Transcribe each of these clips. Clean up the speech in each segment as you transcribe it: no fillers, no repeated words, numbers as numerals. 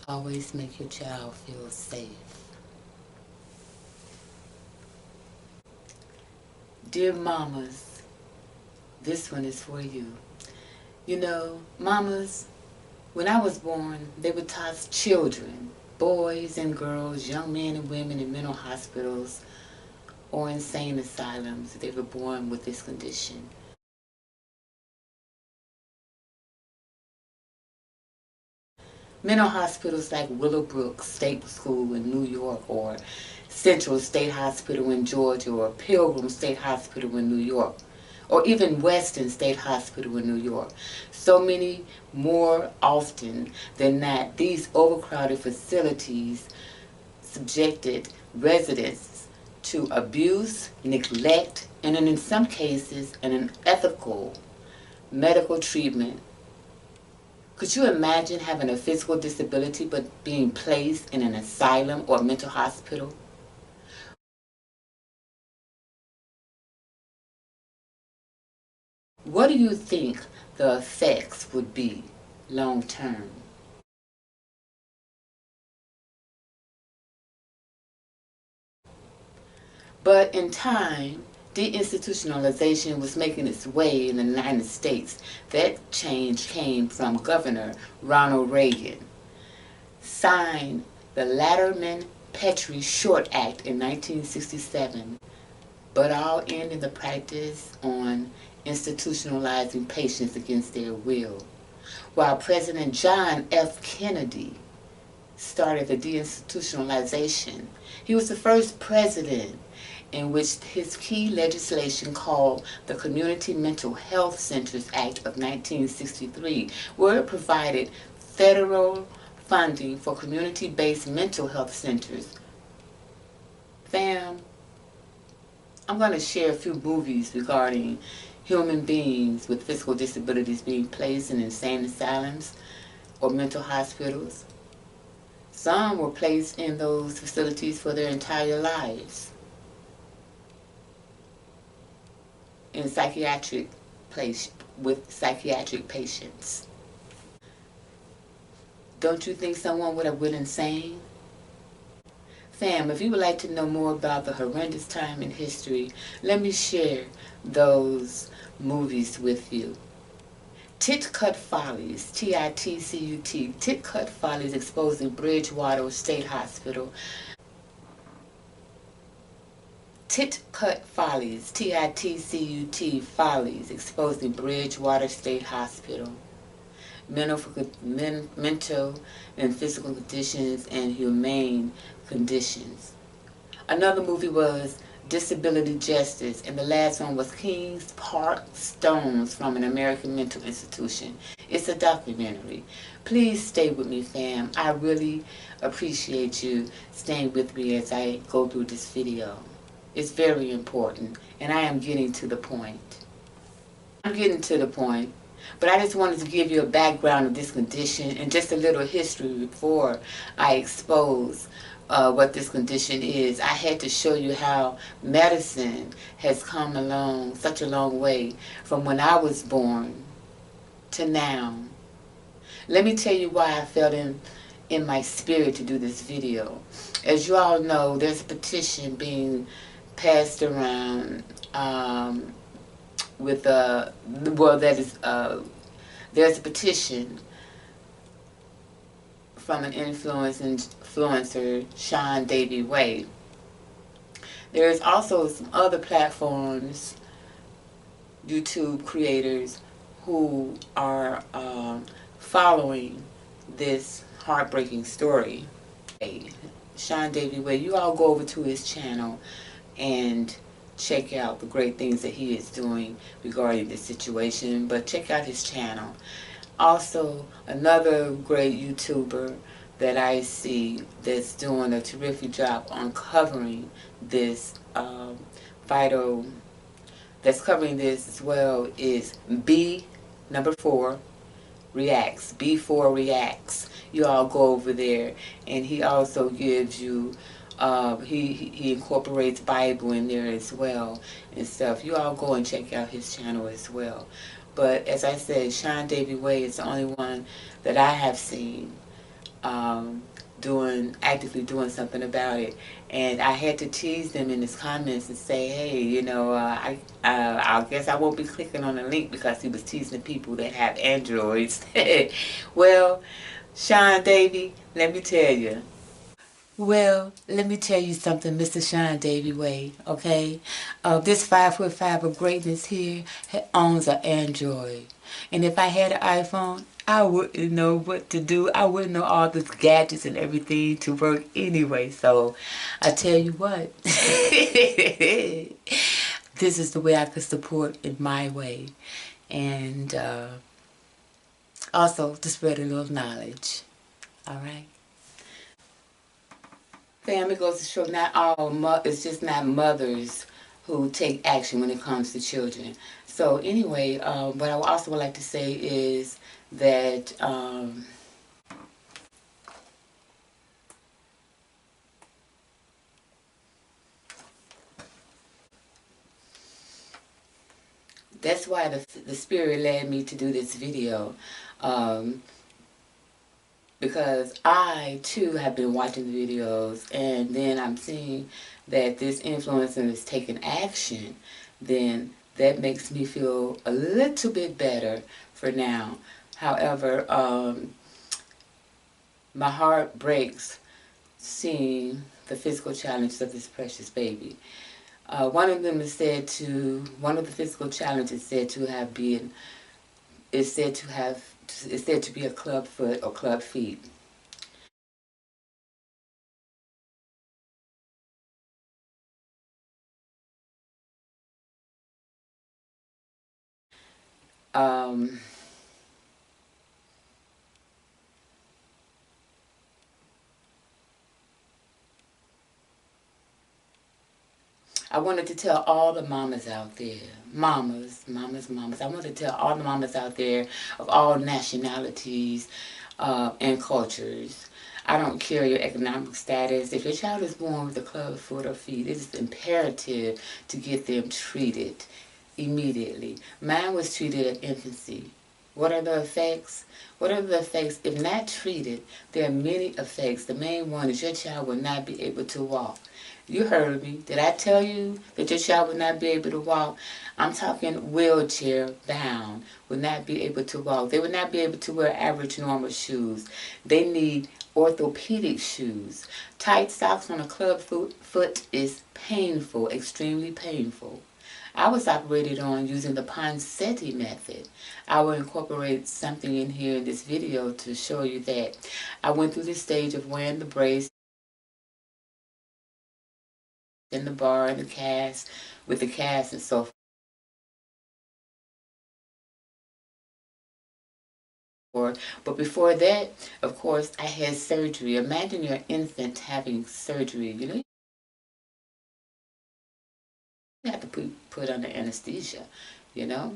Always make your child feel safe. Dear mamas, this one is for you. You know, mamas, when I was born, they would toss children, boys and girls, young men and women in mental hospitals or insane asylums if they were born with this condition. Mental hospitals like Willowbrook State School in New York, or Central State Hospital in Georgia, or Pilgrim State Hospital in New York, or even Western State Hospital in New York. So many more often than not, these overcrowded facilities subjected residents to abuse, neglect, and in some cases, an unethical medical treatment. Could you imagine having a physical disability but being placed in an asylum or mental hospital? What do you think the effects would be long term? But in time, deinstitutionalization was making its way in the United States. That change came from Governor Ronald Reagan. Signed the Latterman-Petrie Short Act in 1967, but all end in the practice on institutionalizing patients against their will. While President John F. Kennedy started the deinstitutionalization, he was the first president in which his key legislation called the Community Mental Health Centers Act of 1963, where it provided federal funding for community-based mental health centers. Fam, I'm going to share a few movies regarding human beings with physical disabilities being placed in insane asylums or mental hospitals. Some were placed in those facilities for their entire lives in psychiatric place with psychiatric patients. Don't you think someone would have went insane? Fam, if you would like to know more about the horrendous time in history, let me share those movies with you. Titcut Follies, T-I-T-C-U-T, Titcut Follies exposing Bridgewater State Hospital. Titcut Follies, T-I-T-C-U-T, Follies exposing Bridgewater State Hospital. Mental and physical conditions and humane conditions. Another movie was Disability Justice, and the last one was Kings Park Stones from an American Mental Institution. It's a documentary. Please stay with me, fam. I really appreciate you staying with me as I go through this video. It's very important, and I am getting to the point. I'm getting to the point. But I just wanted to give you a background of this condition and just a little history before I expose what this condition is. I had to show you how medicine has come along such a long way from when I was born to now. Let me tell you why I felt in my spirit to do this video. As you all know, there's a petition being passed around with there's a petition from an influencer, Sean Davy Way. There's also some other platforms, YouTube creators, who are following this heartbreaking story. Hey, Sean Davy Way, you all go over to his channel and check out the great things that he is doing regarding this situation, but check out his channel. Also, another great YouTuber that I see that's doing a terrific job on covering this vital, that's covering this as well, is B4 Reacts. B4 Reacts. You all go over there, and he also gives you he incorporates Bible in there as well and stuff. You all go and check out his channel as well. But as I said, Sean Davy Way is the only one that I have seen um, actively doing something about it. And I had to tease them in his comments and say, hey, I guess I won't be clicking on the link, because he was teasing people that have Androids. Well, Sean Davy, let me tell you. Well, let me tell you something, Mr. Sean Davy Way, okay? This 5'5" of greatness here owns an Android. And if I had an iPhone, I wouldn't know what to do. I wouldn't know all the gadgets and everything to work anyway. So, I tell you what. This is the way I could support in my way. And also to spread a little knowledge. All right? Family goes to show not all, it's just not mothers who take action when it comes to children. So anyway, what I also would like to say is that that's why the Spirit led me to do this video. Um, because I too have been watching the videos, and then I'm seeing that this influencer is taking action, then that makes me feel a little bit better for now. However, my heart breaks seeing the physical challenges of this precious baby. One of them one of the physical challenges is said to be a club foot or club feet. Um, I wanted to tell all the mamas out there, mamas. I wanted to tell all the mamas out there of all nationalities and cultures. I don't care your economic status. If your child is born with a club foot or feet, it is imperative to get them treated immediately. Mine was treated at infancy. What are the effects? What are the effects? If not treated, there are many effects. The main one is your child will not be able to walk. You heard me. Did I tell you that your child would not be able to walk? I'm talking wheelchair bound, would not be able to walk. They would not be able to wear average normal shoes. They need orthopedic shoes. Tight socks on a club foot is painful, extremely painful. I was operated on using the Ponseti method. I will incorporate something in here in this video to show you that. I went through the stage of wearing the brace in the bar and the cast, with the cast and so forth. But before that, of course, I had surgery. Imagine your infant having surgery. You have to put under anesthesia, you know.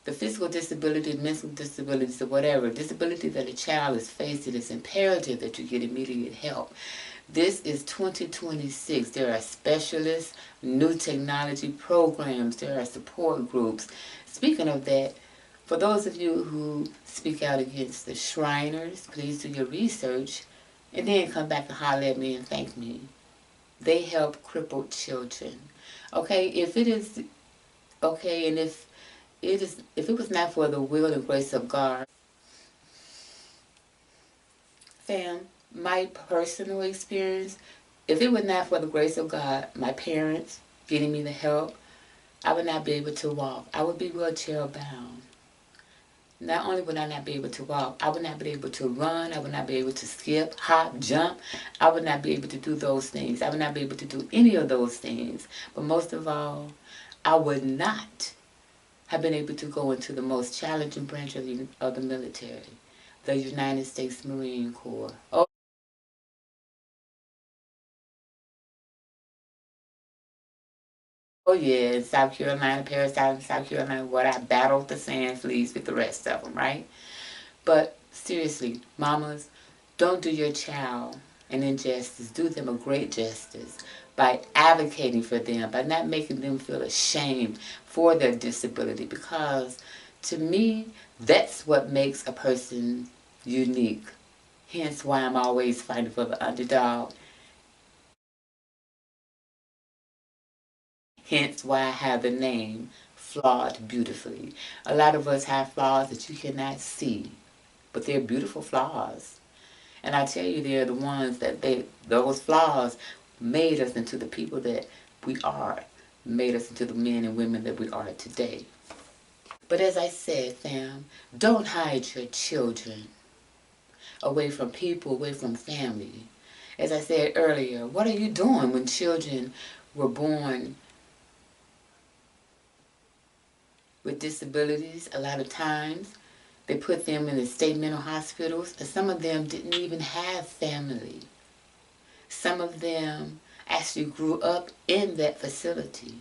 The physical disability, mental disabilities, or whatever disability that a child is facing, it's imperative that you get immediate help. This is 2026. There are specialists, new technology programs, there are support groups. Speaking of that, for those of you who speak out against the Shriners, please do your research and then come back and holler at me and thank me. They help crippled children. Okay, if it is okay, and if it was not for the will and grace of God, fam, my personal experience, if it were not for the grace of God, my parents getting me the help, I would not be able to walk. I would be wheelchair bound. Not only would I not be able to walk, I would not be able to run. I would not be able to skip, hop, jump. I would not be able to do those things. I would not be able to do any of those things. But most of all, I would not have been able to go into the most challenging branch of the military, the United States Marine Corps. Oh yeah, in South Carolina, Paris Island, South Carolina, what I battled the sand fleas with the rest of them, right? But seriously, mamas, don't do your child an injustice. Do them a great justice by advocating for them, by not making them feel ashamed for their disability. Because to me, that's what makes a person unique. Hence why I'm always fighting for the underdog. Hence why I have the name Flawed Beautifully. A lot of us have flaws that you cannot see, but they're beautiful flaws. And I tell you, they're the ones that those flaws made us into the people that we are, made us into the men and women that we are today. But as I said, fam, don't hide your children away from people, away from family. As I said earlier, what are you doing when children were born with disabilities? A lot of times they put them in the state mental hospitals, and some of them didn't even have family. Some of them actually grew up in that facility.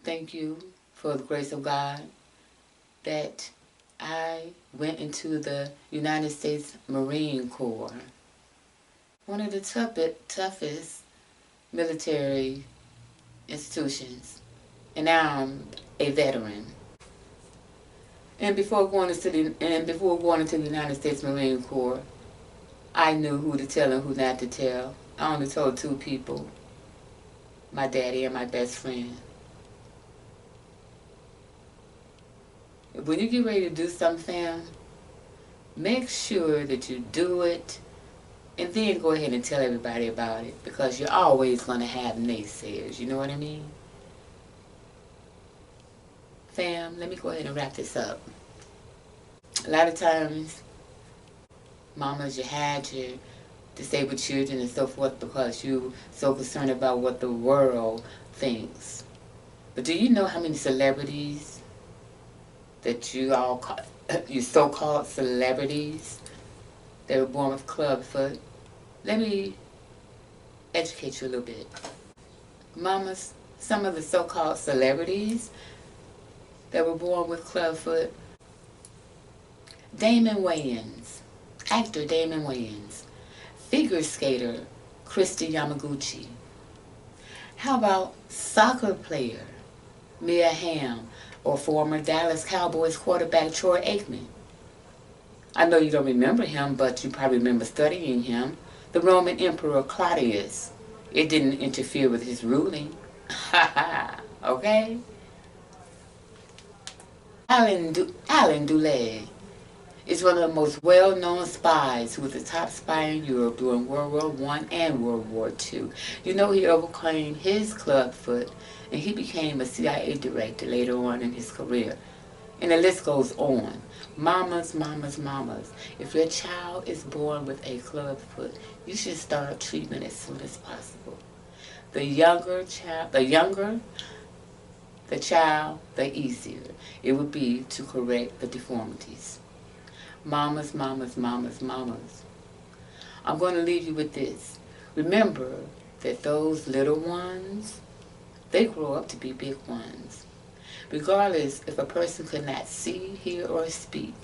Thank you for the grace of God that I went into the United States Marine Corps, one of the toughest military institutions, and now I'm a veteran. And before going into the United States Marine Corps, I knew who to tell and who not to tell. I only told two people, my daddy and my best friend. When you get ready to do something, make sure that you do it and then go ahead and tell everybody about it, because you're always going to have naysayers, you know what I mean? Fam, let me go ahead and wrap this up. A lot of times, mamas, you had your disabled children and so forth because you're so concerned about what the world thinks. But do you know how many celebrities that you so-called celebrities that were born with clubfoot? Let me educate you a little bit. Mamas, some of the so-called celebrities that were born with clubfoot: Damon Wayans, actor Damon Wayans, figure skater Christy Yamaguchi. How about soccer player Mia Hamm or former Dallas Cowboys quarterback Troy Aikman? I know you don't remember him, but you probably remember studying him. The Roman Emperor Claudius. It didn't interfere with his ruling. Okay? Alan Dulé is one of the most well-known spies who was the top spy in Europe during World War I and World War II. You know, he overcame his clubfoot and he became a CIA director later on in his career. And the list goes on. Mamas, mamas, mamas. If your child is born with a clubfoot, you should start treatment as soon as possible. The younger the child, the easier it would be to correct the deformities. Mamas, mamas, mamas, mamas. I'm going to leave you with this. Remember that those little ones, they grow up to be big ones. Regardless if a person could not see, hear, or speak,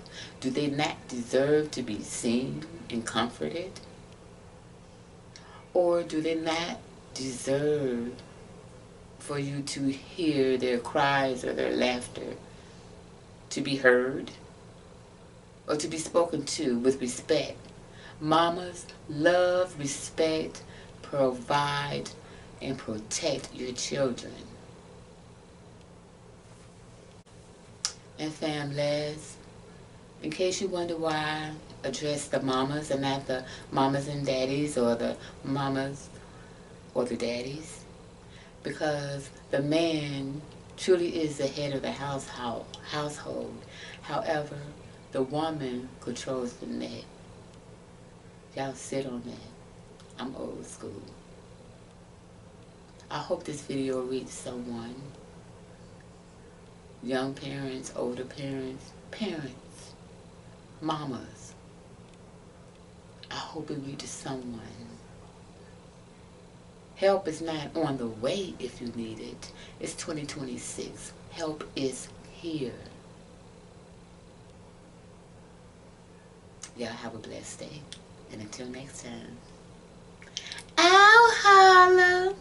do they not deserve to be seen and comforted? Or do they not deserve for you to hear their cries or their laughter, to be heard, or to be spoken to with respect? Mamas, love, respect, provide, and protect your children. And families, in case you wonder why I address the mamas and not the mamas and daddies, or the mamas or the daddies, because the man truly is the head of the household. However, the woman controls the net. Y'all sit on that. I'm old school. I hope this video reaches someone. Young parents, older parents, parents, mamas. I hope it reaches someone. Help is not on the way if you need it. It's 2026. Help is here. Y'all have a blessed day. And until next time, I'll holla.